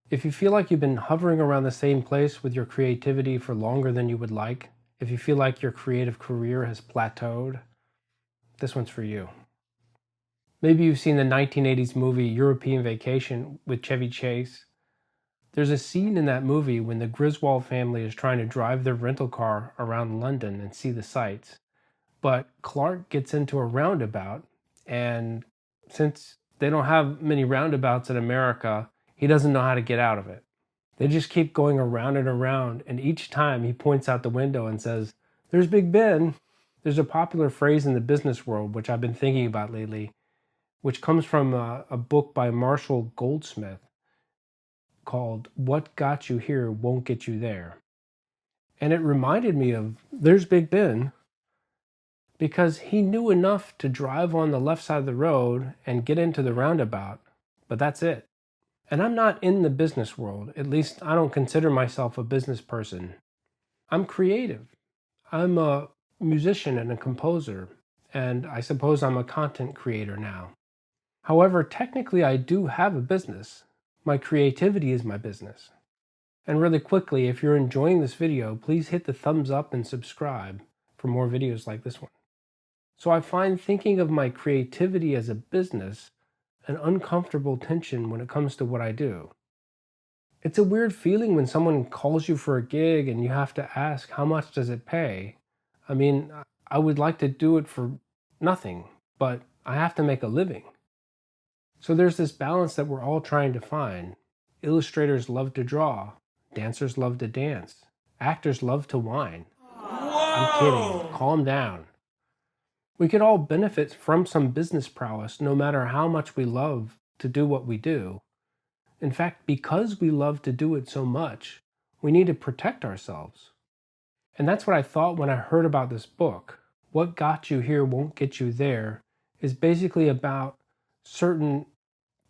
If you feel like you've been hovering around the same place with your creativity for longer than you would like, if you feel like your creative career has plateaued, this one's for you. Maybe you've seen the 1980s movie European Vacation with Chevy Chase. There's a scene in that movie when the Griswold family is trying to drive their rental car around London and see the sights. But Clark gets into a roundabout, and since they don't have many roundabouts in America, he doesn't know how to get out of it. They just keep going around and around, and each time he points out the window and says, "There's Big Ben." There's a popular phrase in the business world, which I've been thinking about lately, which comes from a book by Marshall Goldsmith called "What Got You Here Won't Get You There." And it reminded me of "There's Big Ben," because he knew enough to drive on the left side of the road and get into the roundabout, but that's it. And I'm not in the business world, at least I don't consider myself a business person. I'm creative. I'm a musician and a composer, and I suppose I'm a content creator now. However, technically I do have a business. My creativity is my business. And really quickly, if you're enjoying this video, please hit the thumbs up and subscribe for more videos like this one. So I find thinking of my creativity as a business an uncomfortable tension when it comes to what I do. It's a weird feeling when someone calls you for a gig and you have to ask, how much does it pay? I mean, I would like to do it for nothing, but I have to make a living. So there's this balance that we're all trying to find. Illustrators love to draw. Dancers love to dance. Actors love to whine. I'm kidding. Calm down. We could all benefit from some business prowess no matter how much we love to do what we do. In fact, because we love to do it so much, we need to protect ourselves. And that's what I thought when I heard about this book. What got you here won't get you there is basically about certain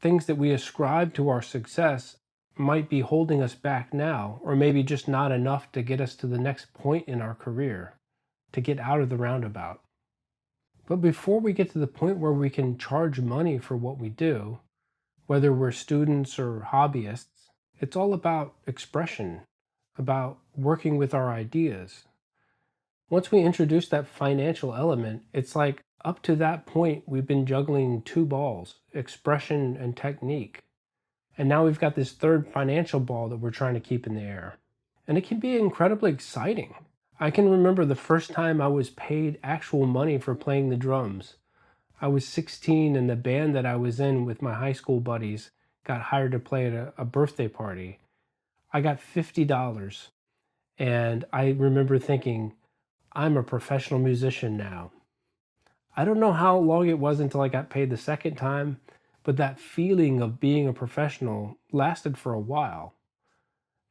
things that we ascribe to our success might be holding us back now, or maybe just not enough to get us to the next point in our career, to get out of the roundabout. But before we get to the point where we can charge money for what we do, whether we're students or hobbyists, it's all about expression, about working with our ideas. Once we introduce that financial element, it's like up to that point we've been juggling two balls, expression and technique. And now we've got this third financial ball that we're trying to keep in the air. And it can be incredibly exciting. I can remember the first time I was paid actual money for playing the drums. I was 16 and the band that I was in with my high school buddies got hired to play at a birthday party. I got $50 and I remember thinking, I'm a professional musician now. I don't know how long it was until I got paid the second time, but that feeling of being a professional lasted for a while.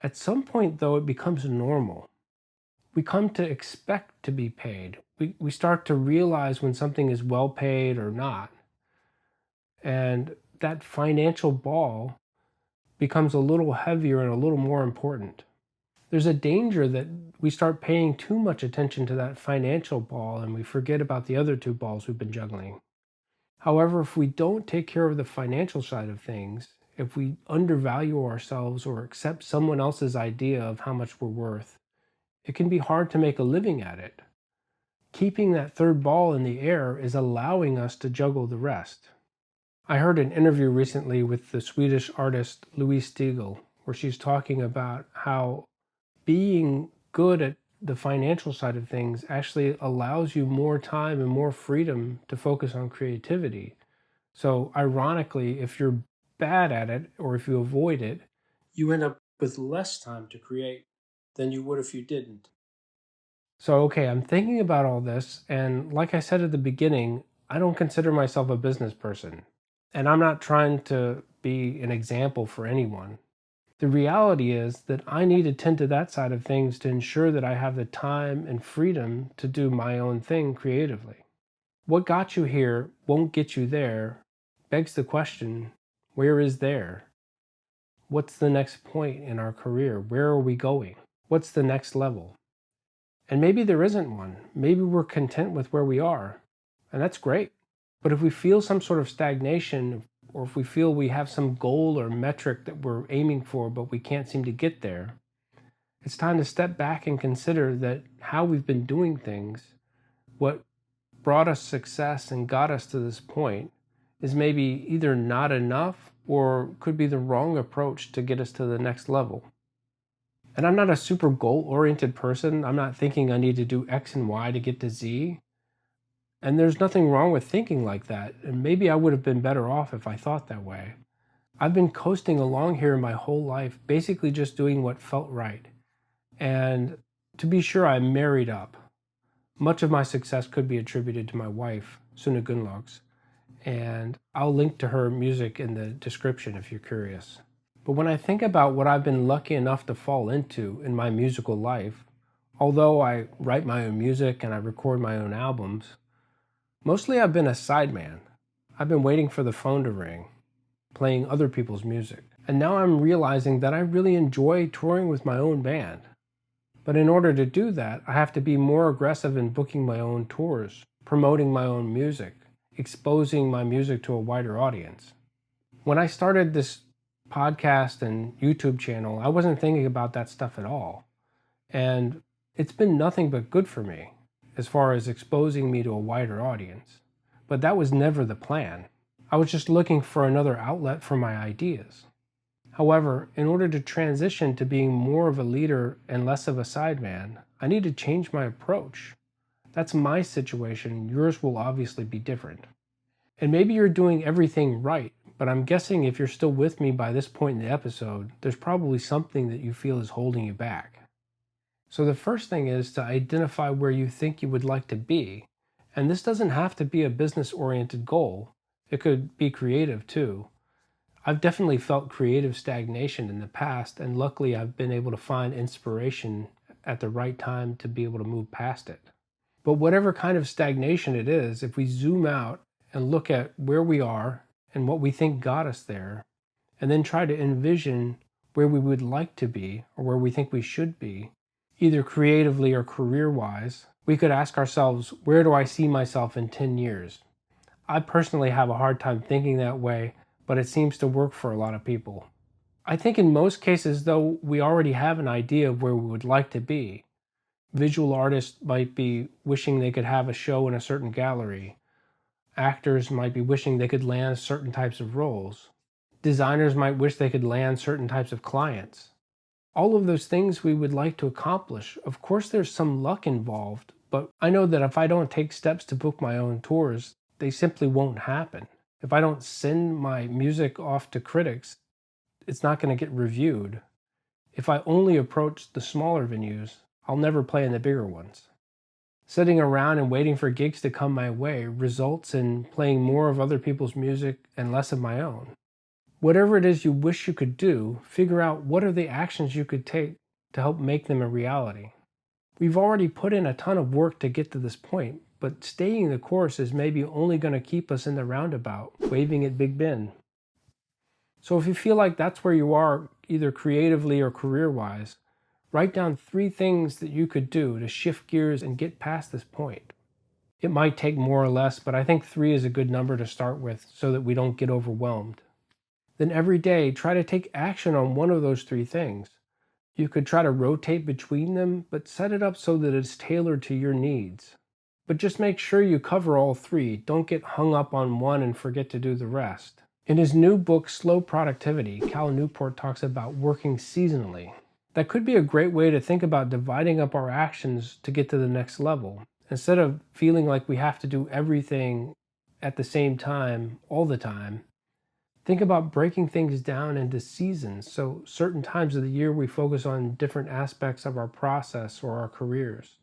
At some point though, it becomes normal. We come to expect to be paid. We start to realize when something is well paid or not. And that financial ball becomes a little heavier and a little more important. There's a danger that we start paying too much attention to that financial ball and we forget about the other two balls we've been juggling. However, if we don't take care of the financial side of things, if we undervalue ourselves or accept someone else's idea of how much we're worth, it can be hard to make a living at it. Keeping that third ball in the air is allowing us to juggle the rest. I heard an interview recently with the Swedish artist Louise Stiegel, where she's talking about how being good at the financial side of things actually allows you more time and more freedom to focus on creativity. So ironically, if you're bad at it or if you avoid it, you end up with less time to create than you would if you didn't. So, okay, I'm thinking about all this, and like I said at the beginning, I don't consider myself a business person, and I'm not trying to be an example for anyone. The reality is that I need to tend to that side of things to ensure that I have the time and freedom to do my own thing creatively. What got you here won't get you there begs the question, where is there? What's the next point in our career? Where are we going? What's the next level? And maybe there isn't one. Maybe we're content with where we are, and that's great. But if we feel some sort of stagnation, or if we feel we have some goal or metric that we're aiming for but we can't seem to get there, it's time to step back and consider that how we've been doing things, what brought us success and got us to this point, is maybe either not enough or could be the wrong approach to get us to the next level. And I'm not a super goal-oriented person. I'm not thinking I need to do X and Y to get to Z. And there's nothing wrong with thinking like that. And maybe I would have been better off if I thought that way. I've been coasting along here my whole life, basically just doing what felt right. And to be sure, I married up. Much of my success could be attributed to my wife, Suna Gunlogs, and I'll link to her music in the description if you're curious. But when I think about what I've been lucky enough to fall into in my musical life, although I write my own music and I record my own albums, mostly I've been a sideman. I've been waiting for the phone to ring, playing other people's music. And now I'm realizing that I really enjoy touring with my own band. But in order to do that, I have to be more aggressive in booking my own tours, promoting my own music, exposing my music to a wider audience. When I started this podcast and YouTube channel, I wasn't thinking about that stuff at all. And it's been nothing but good for me as far as exposing me to a wider audience. But that was never the plan. I was just looking for another outlet for my ideas. However, in order to transition to being more of a leader and less of a sideman, I need to change my approach. That's my situation. Yours will obviously be different. And maybe you're doing everything right, but I'm guessing if you're still with me by this point in the episode, there's probably something that you feel is holding you back. So the first thing is to identify where you think you would like to be. And this doesn't have to be a business-oriented goal. It could be creative too. I've definitely felt creative stagnation in the past, and luckily I've been able to find inspiration at the right time to be able to move past it. But whatever kind of stagnation it is, if we zoom out and look at where we are and what we think got us there, and then try to envision where we would like to be or where we think we should be, either creatively or career-wise, we could ask ourselves, where do I see myself in 10 years? I personally have a hard time thinking that way, but it seems to work for a lot of people. I think in most cases, though, we already have an idea of where we would like to be. Visual artists might be wishing they could have a show in a certain gallery. Actors might be wishing they could land certain types of roles. Designers might wish they could land certain types of clients. All of those things we would like to accomplish. Of course, there's some luck involved, but I know that if I don't take steps to book my own tours, they simply won't happen. If I don't send my music off to critics, it's not going to get reviewed. If I only approach the smaller venues, I'll never play in the bigger ones. Sitting around and waiting for gigs to come my way results in playing more of other people's music and less of my own. Whatever it is you wish you could do, figure out what are the actions you could take to help make them a reality. We've already put in a ton of work to get to this point, but staying the course is maybe only going to keep us in the roundabout, waving at Big Ben. So if you feel like that's where you are, either creatively or career-wise, write down 3 things that you could do to shift gears and get past this point. It might take more or less, but I think 3 is a good number to start with so that we don't get overwhelmed. Then every day, try to take action on one of those 3 things. You could try to rotate between them, but set it up so that it's tailored to your needs. But just make sure you cover all 3. Don't get hung up on one and forget to do the rest. In his new book, Slow Productivity, Cal Newport talks about working seasonally. That could be a great way to think about dividing up our actions to get to the next level. Instead of feeling like we have to do everything at the same time, all the time, think about breaking things down into seasons. So certain times of the year we focus on different aspects of our process or our careers.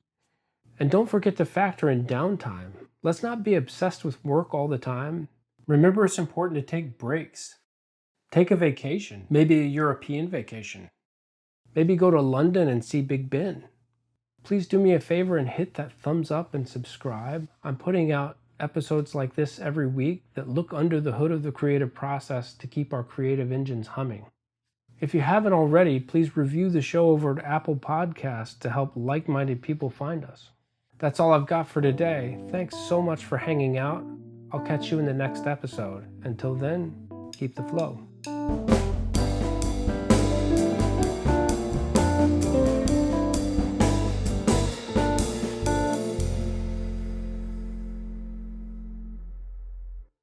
And don't forget to factor in downtime. Let's not be obsessed with work all the time. Remember, it's important to take breaks. Take a vacation, maybe a European vacation. Maybe go to London and see Big Ben. Please do me a favor and hit that thumbs up and subscribe. I'm putting out episodes like this every week that look under the hood of the creative process to keep our creative engines humming. If you haven't already, please review the show over at Apple Podcasts to help like-minded people find us. That's all I've got for today. Thanks so much for hanging out. I'll catch you in the next episode. Until then, keep the flow.